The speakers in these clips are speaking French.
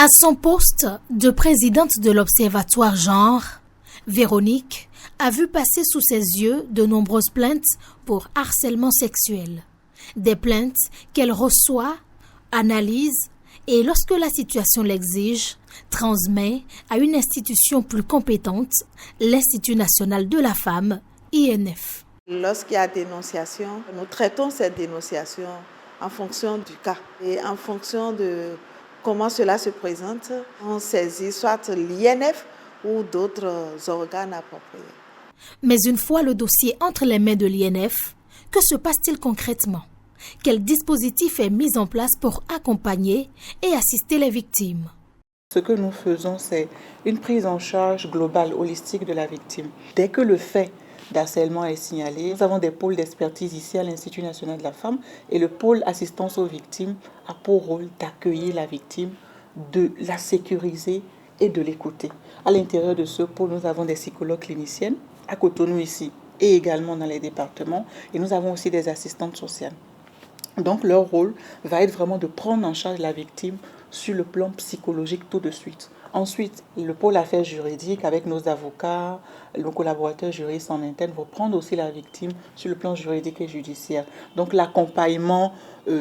À son poste de présidente de l'Observatoire Genre, Véronique a vu passer sous ses yeux de nombreuses plaintes pour harcèlement sexuel. Des plaintes qu'elle reçoit, analyse et, lorsque la situation l'exige, transmet à une institution plus compétente, l'Institut national de la femme, INF. Lorsqu'il y a dénonciation, nous traitons cette dénonciation en fonction du cas et en fonction de comment cela se présente. On saisit soit l'INF ou d'autres organes appropriés. Mais une fois le dossier entre les mains de l'INF, que se passe-t-il concrètement? Quel dispositif est mis en place pour accompagner et assister les victimes? Ce que nous faisons, c'est une prise en charge globale, holistique de la victime. Dès que le fait d'harcèlement est signalé, nous avons des pôles d'expertise ici à l'Institut national de la femme et le pôle assistance aux victimes a pour rôle d'accueillir la victime, de la sécuriser et de l'écouter. À l'intérieur de ce pôle, nous avons des psychologues cliniciennes à Cotonou ici et également dans les départements et nous avons aussi des assistantes sociales. Donc leur rôle va être vraiment de prendre en charge la victime sur le plan psychologique tout de suite. Ensuite, le pôle affaires juridiques avec nos avocats, nos collaborateurs juristes en interne vont prendre aussi la victime sur le plan juridique et judiciaire. Donc l'accompagnement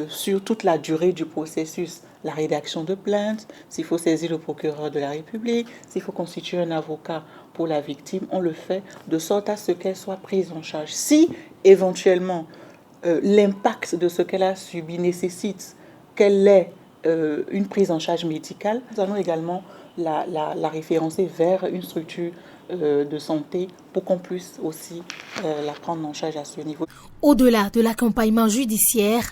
sur toute la durée du processus, la rédaction de plainte, s'il faut saisir le procureur de la République, s'il faut constituer un avocat pour la victime, on le fait de sorte à ce qu'elle soit prise en charge. Si éventuellement l'impact de ce qu'elle a subi nécessite qu'elle ait une prise en charge médicale, nous allons également la référencer vers une structure de santé pour qu'on puisse aussi la prendre en charge à ce niveau. Au-delà de l'accompagnement judiciaire,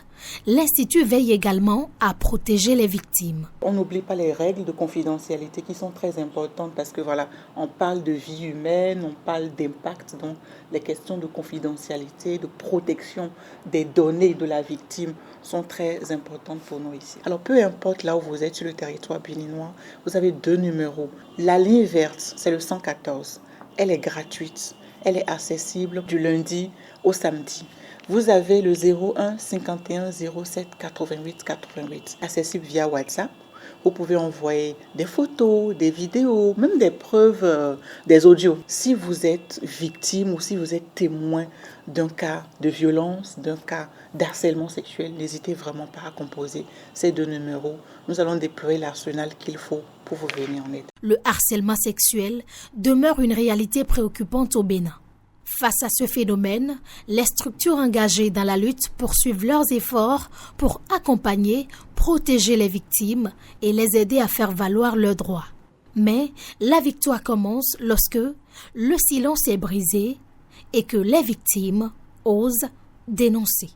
l'Institut veille également à protéger les victimes. On n'oublie pas les règles de confidentialité qui sont très importantes parce que voilà, on parle de vie humaine, on parle d'impact, donc les questions de confidentialité, de protection des données de la victime sont très importantes pour nous ici. Alors peu importe là où vous êtes sur le territoire béninois, vous avez 2 numéros. La ligne verte, c'est le 114. Elle est gratuite, elle est accessible du lundi au samedi. Vous avez le 01 51 07 88 88, accessible via WhatsApp. Vous pouvez envoyer des photos, des vidéos, même des preuves, des audios. Si vous êtes victime ou si vous êtes témoin d'un cas de violence, d'un cas d'harcèlement sexuel, n'hésitez vraiment pas à composer ces 2 numéros. Nous allons déployer l'arsenal qu'il faut pour vous venir en aide. Le harcèlement sexuel demeure une réalité préoccupante au Bénin. Face à ce phénomène, les structures engagées dans la lutte poursuivent leurs efforts pour accompagner, protéger les victimes et les aider à faire valoir leurs droits. Mais la victoire commence lorsque le silence est brisé et que les victimes osent dénoncer.